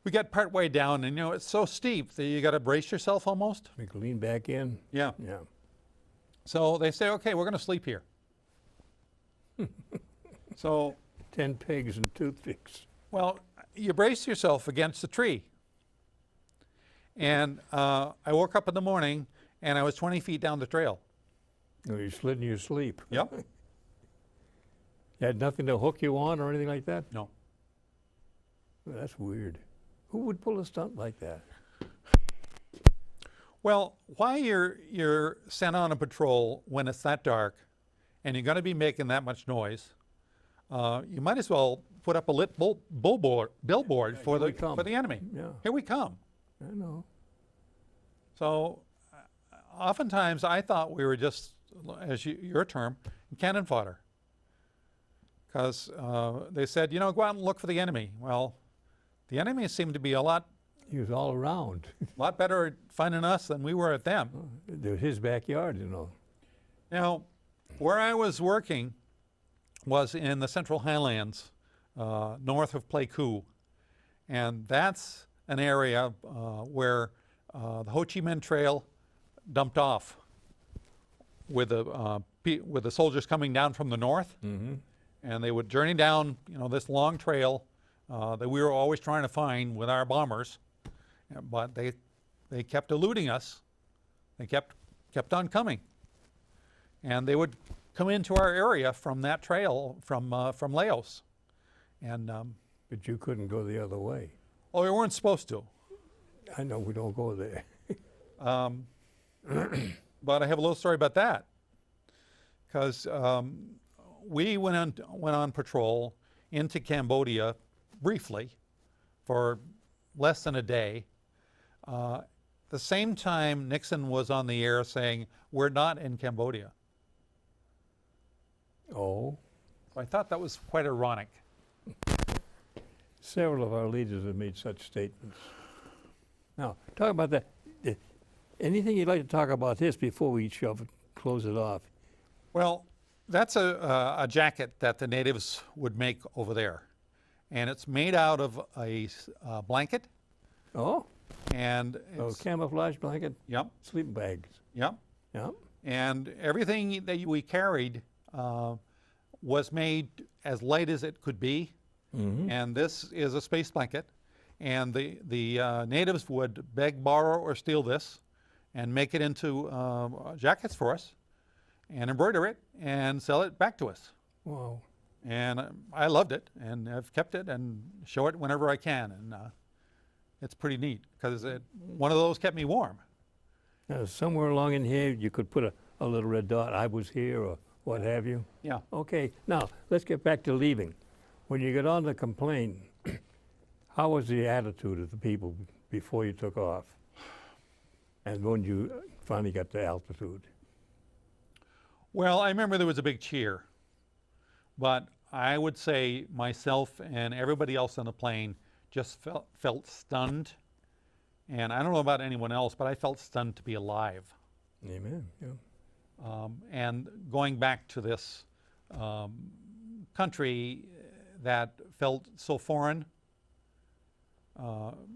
we get part way down, and you know, it's so steep that you got to brace yourself almost. We can lean back in. Yeah. Yeah. So they say, okay, we're going to sleep here. So, 10 pigs and toothpicks. well, you brace yourself against the tree. And I woke up in the morning, and I was 20 feet down the trail. Oh, you slid in your sleep. Yep. You had nothing to hook you on or anything like that? No. Well, that's weird. Who would pull a stunt like that? Well, why you're sent on a patrol when it's that dark, and you're going to be making that much noise, you might as well put up a lit billboard for here we the come. for the enemy. Yeah, Here we come. I know. So, oftentimes I thought we were just, as your term, cannon fodder. Because they said, you know, go out and look for the enemy. Well, the enemy seemed to be a lot He was all around. better at finding us than we were at them. It was his backyard, you know. Now, where I was working was in the Central Highlands, north of Pleiku. And that's an area where the Ho Chi Minh Trail dumped off with the soldiers coming down from the north, and they would journey down, this long trail that we were always trying to find with our bombers, but they kept eluding us. They kept on coming, and they would come into our area from that trail from Laos, and But you couldn't go the other way. oh, we weren't supposed to. I know we don't go there. But I have a little story about that, because we went on patrol into Cambodia briefly for less than a day. The same time Nixon was on the air saying, "We're not in Cambodia." Oh, I thought that was quite ironic. several of our leaders have made such statements. Now, talk about that. Anything you'd like to talk about this before we close it off? Well, that's a jacket that the natives would make over there, and it's made out of a blanket, Oh, and it's, camouflage blanket, yep, sleeping bags. yep. Yeah. And everything that we carried was made as light as it could be. And this is a space blanket. And the natives would beg, borrow, or steal this and make it into jackets for us and embroider it and sell it back to us. Wow. And I loved it, and I've kept it and show it whenever I can. And it's pretty neat because one of those kept me warm. Now, somewhere along in here, you could put a little red dot, I was here, or what have you. Yeah. Okay, now, let's get back to leaving. When you got on the complaint, how was the attitude of the people before you took off? And when you finally got to altitude? Well, I remember there was a big cheer, but I would say myself and everybody else on the plane just felt stunned. And I don't know about anyone else, but I felt stunned to be alive. Amen, yeah. And going back to this country that felt so foreign,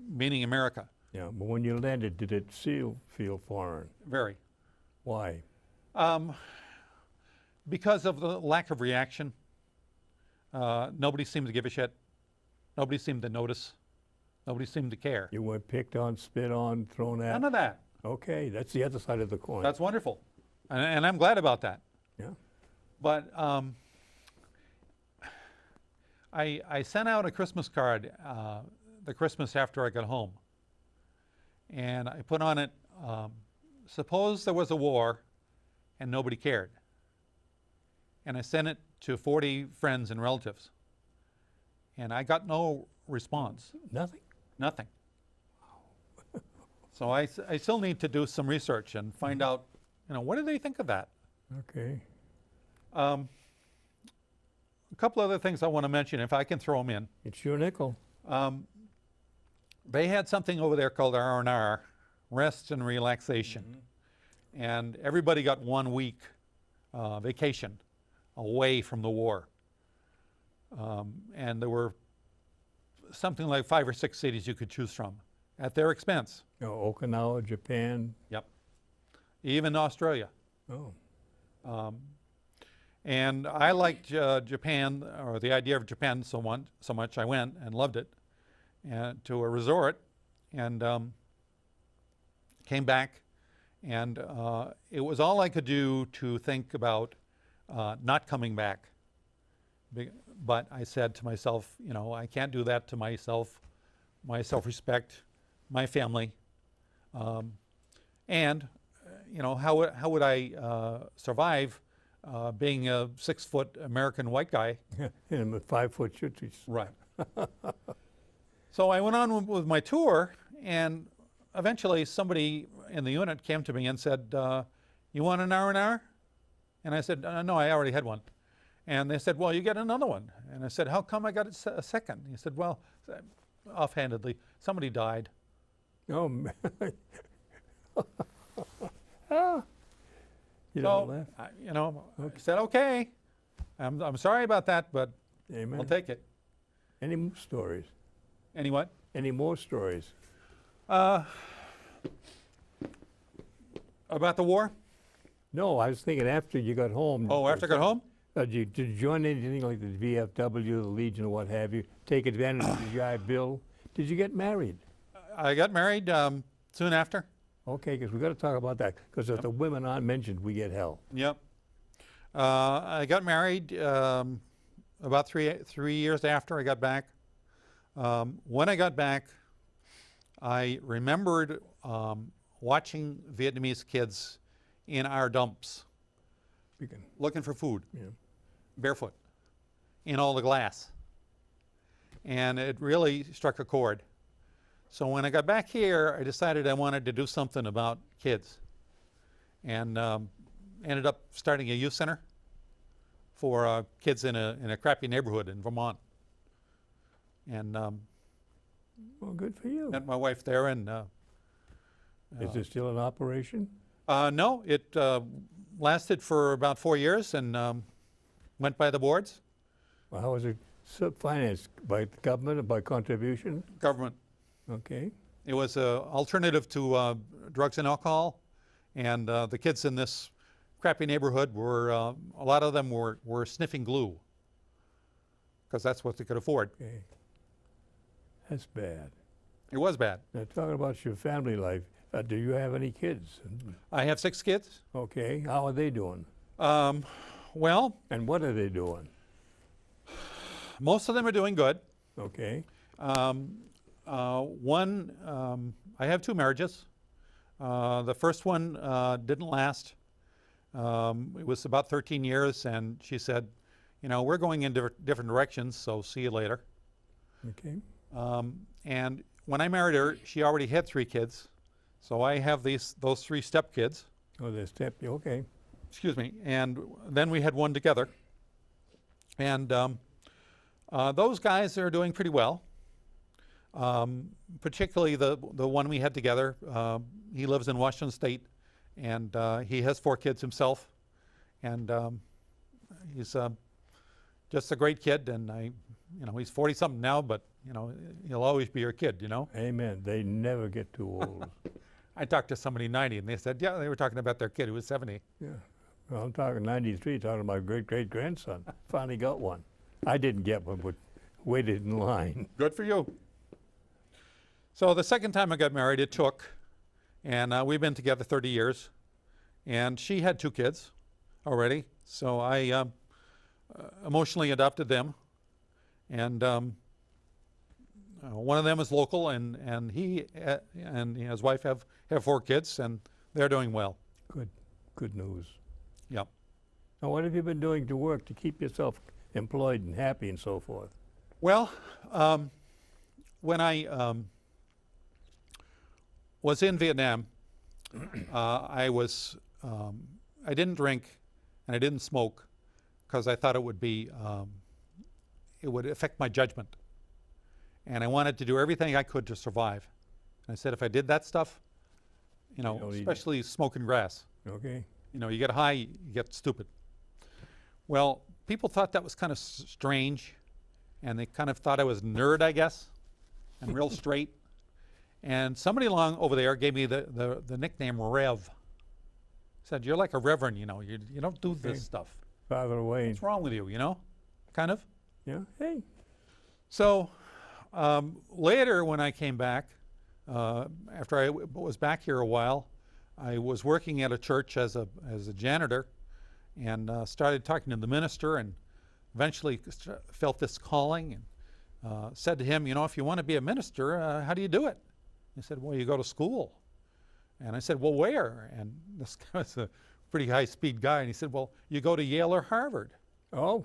meaning America. Yeah, but when you landed, did it still feel foreign? Very. Why? Because of the lack of reaction. Nobody seemed to give a shit. Nobody seemed to notice. Nobody seemed to care. You weren't picked on, spit on, thrown at? None of that. Okay, that's the other side of the coin. That's wonderful. And I'm glad about that. Yeah. But I sent out a Christmas card the Christmas after I got home. And I put on it, suppose there was a war and nobody cared. And I sent it to 40 friends and relatives. And I got no response. Nothing? Nothing. So I still need to do some research and find out, what do they think of that? Okay. A couple other things I want to mention, if I can throw them in. It's your nickel. They had something over there called R&R, rest and relaxation. And everybody got 1 week vacation away from the war. And there were something like 5 or 6 cities you could choose from at their expense. Oh, Okinawa, Japan. Yep. Even Australia. Oh. And I liked Japan, or the idea of Japan so much, I went and loved it, and to a resort, and came back, and it was all I could do to think about not coming back. But I said to myself, I can't do that to myself, my self-respect, my family, and how would I survive being a 6-foot American white guy? And with 5-foot chuttis. Right. So I went on with my tour, and eventually somebody in the unit came to me and said, "You want an R&R?" And I said, "No, I already had one." And they said, "Well, you get another one." And I said, "How come I got a second?" He said, "Well," offhandedly, "somebody died." Oh, man. You don't laugh. I said, "Okay, I'm sorry about that, but Amen. I'll take it." Any more stories? Any what? Any more stories? About the war? No, I was thinking after you got home. Oh, after I got home? Did you join anything like the VFW, the Legion, or what have you? Take advantage of the GI Bill? Did you get married? I got married soon after. Okay, because we got to talk about that. Because if the women aren't mentioned, we get hell. Yep. I got married about three years after I got back. When I got back, I remembered watching Vietnamese kids in our dumps We can, looking for food, yeah. barefoot, in all the glass. And it really struck a chord. So when I got back here, I decided I wanted to do something about kids. And ended up starting a youth center for kids in a crappy neighborhood in Vermont. And Well, good for you. met my wife there, and Is it still in operation? no, it lasted for about 4 years and went by the boards, Well, how was it financed? By the government or by contribution? government. Okay. It was an alternative to drugs and alcohol, and the kids in this crappy neighborhood were, a lot of them were sniffing glue, because that's what they could afford. Okay. That's bad. It was bad. Now, talking about your family life, do you have any kids? I have 6 kids. Okay. How are they doing? Well, And what are they doing? most of them are doing good. Okay. One, I have 2 marriages. The first one didn't last. It was about 13 years, and she said, you know, we're going in different directions, so see you later. Okay. And when I married her, she already had 3 kids. So I have those 3 stepkids, Oh, they're okay. excuse me, and then we had one together. And those guys are doing pretty well. Particularly the one we had together. He lives in Washington State, and he has 4 kids himself. And he's just a great kid, and you know, he's 40-something now, but you know, he'll always be your kid, you know. Amen. They never get too old. I talked to somebody 90, and they said, yeah, they were talking about their kid who was 70. Yeah. Well, I'm talking 93, talking about my great-great-grandson. Finally got one. I didn't get one, but waited in line. Good for you. So the second time I got married, it took, and we've been together 30 years, and she had 2 kids already, so I emotionally adopted them, and one of them is local, and he and his wife have 4 kids, and they're doing well. Good news. Yep. Now, what have you been doing to work to keep yourself employed and happy and so forth? Well, when I was in Vietnam, I didn't drink and I didn't smoke because I thought it would affect my judgment. And I wanted to do everything I could to survive. And I said, if I did that stuff, you know, especially smoking grass, Okay. you know, you get high, you get stupid. Well, people thought that was kind of strange, and they kind of thought I was a nerd, I guess, and real straight. And somebody along over there gave me the nickname Rev. Said, you're like a reverend, you know, you don't do this stuff. Father Wayne. What's wrong with you, you know, kind of? Yeah. Hey. So later when I came back, after I was back here a while, I was working at a church as a janitor, and started talking to the minister, and eventually felt this calling, and said to him, you know, if you want to be a minister, how do you do it? He said, well, you go to school. And I said, well, where? And this guy was a pretty high-speed guy, and he said, well, you go to Yale or Harvard. Oh,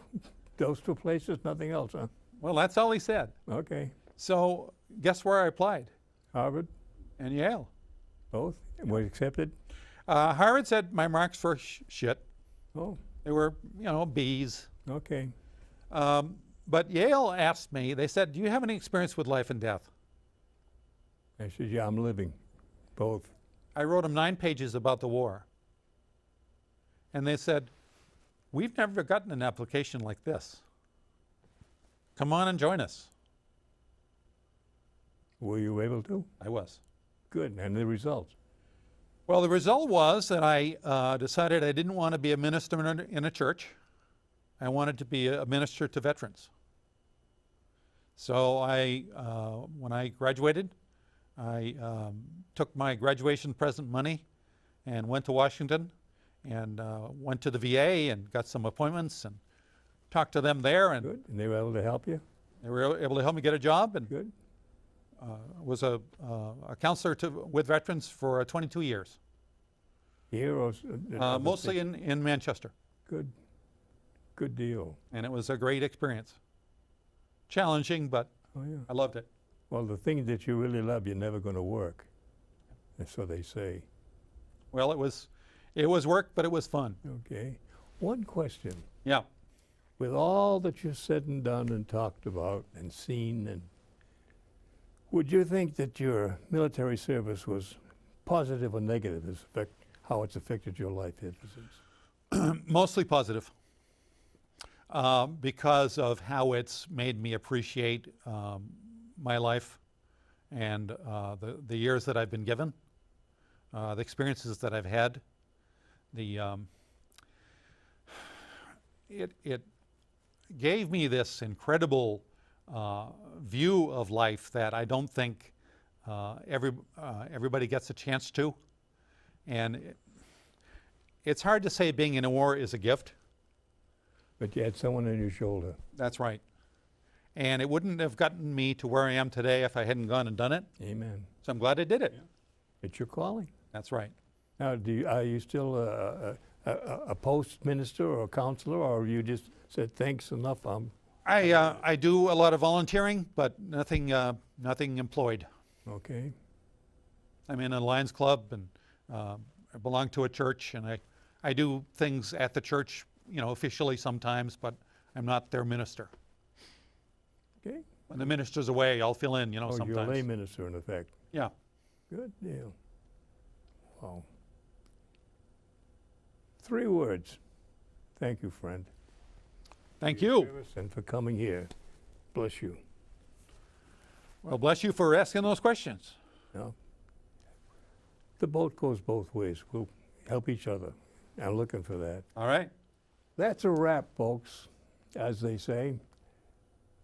those 2 places, nothing else, huh? Well, that's all he said. Okay. So guess where I applied? Harvard, And Yale. both, were accepted? Harvard said my marks for shit. Oh, They were, you know, B's. okay. But Yale asked me, they said, do you have any experience with life and death? I said, yeah, I'm living, both. I wrote them 9 pages about the war. And they said, we've never gotten an application like this. Come on and join us. Were you able to? I was. Good, and the results? Well, the result was that I decided I didn't want to be a minister in a church. I wanted to be a minister to veterans. So when I graduated, I took my graduation present money and went to Washington and went to the VA and got some appointments and talked to them there. And Good. And they were able to help you? they were able to help me get a job, and Good. was a counselor with veterans for 22 years, Here or mostly in Manchester. Good. Good deal. And it was a great experience. Challenging, but Oh, yeah. I loved it. Well, the thing that you really love, you're never going to work. And so they say. Well, it was work, but it was fun. Okay. One question. Yeah. With all that you've said and done and talked about and seen, and would you think that your military service was positive or negative as how it's affected your life ever since? Mostly positive, because of how it's made me appreciate my life and the years that I've been given, the experiences that I've had. It gave me this incredible view of life that I don't think everybody gets a chance to. And it's hard to say being in a war is a gift. But you had someone on your shoulder. That's right. And it wouldn't have gotten me to where I am today if I hadn't gone and done it. Amen. So I'm glad I did it. It's your calling. That's right. Now, are you still a post minister or a counselor, or you just said, thanks, enough? I do a lot of volunteering, but nothing employed. Okay. I'm in a Lions Club, and I belong to a church, and I do things at the church, officially sometimes, but I'm not their minister. Okay. When the minister's away, I'll fill in, Oh, sometimes. you're a lay minister, in effect. Yeah. Good deal. Wow. 3 words. Thank you, friend. Thank For your you. service and for coming here. Bless you. Well, bless you for asking those questions. Now, the boat goes both ways. We'll help each other. I'm looking for that. All right. That's a wrap, folks, as they say.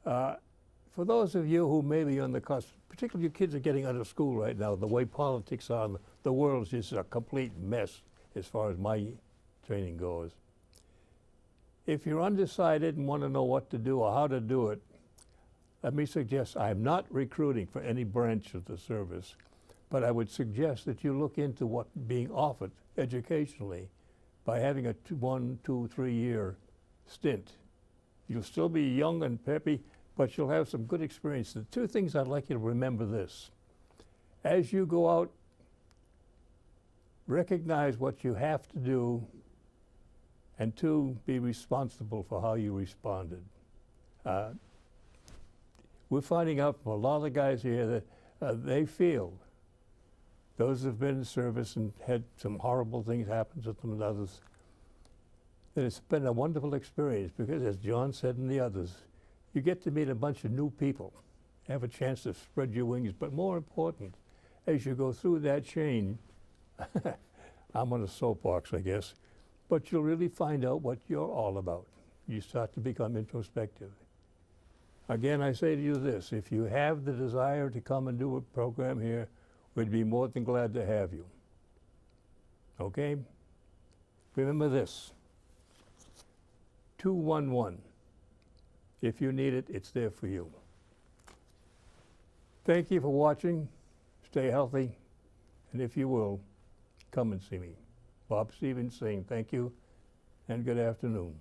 For those of you who may be on the cusp, particularly your kids are getting out of school right now, the way politics are, the world is just a complete mess as far as my training goes. If you're undecided and want to know what to do or how to do it, let me suggest I'm not recruiting for any branch of the service, but I would suggest that you look into what being offered educationally by having a 1, 2, 3 year stint. You'll still be young and peppy, but you'll have some good experience. The 2 things I'd like you to remember this. As you go out, recognize what you have to do, and 2, be responsible for how you responded. We're finding out from a lot of the guys here that they feel, those who've been in service and had some horrible things happen to them and others, that it's been a wonderful experience because, as John said and the others, you get to meet a bunch of new people, have a chance to spread your wings, but more important, as you go through that chain, I'm on a soapbox, I guess, but you'll really find out what you're all about. You start to become introspective. Again, I say to you this, if you have the desire to come and do a program here, we'd be more than glad to have you. Okay? Remember this, 211. If you need it, it's there for you. Thank you for watching. Stay healthy. And if you will, come and see me. Bob Stevens saying thank you and good afternoon.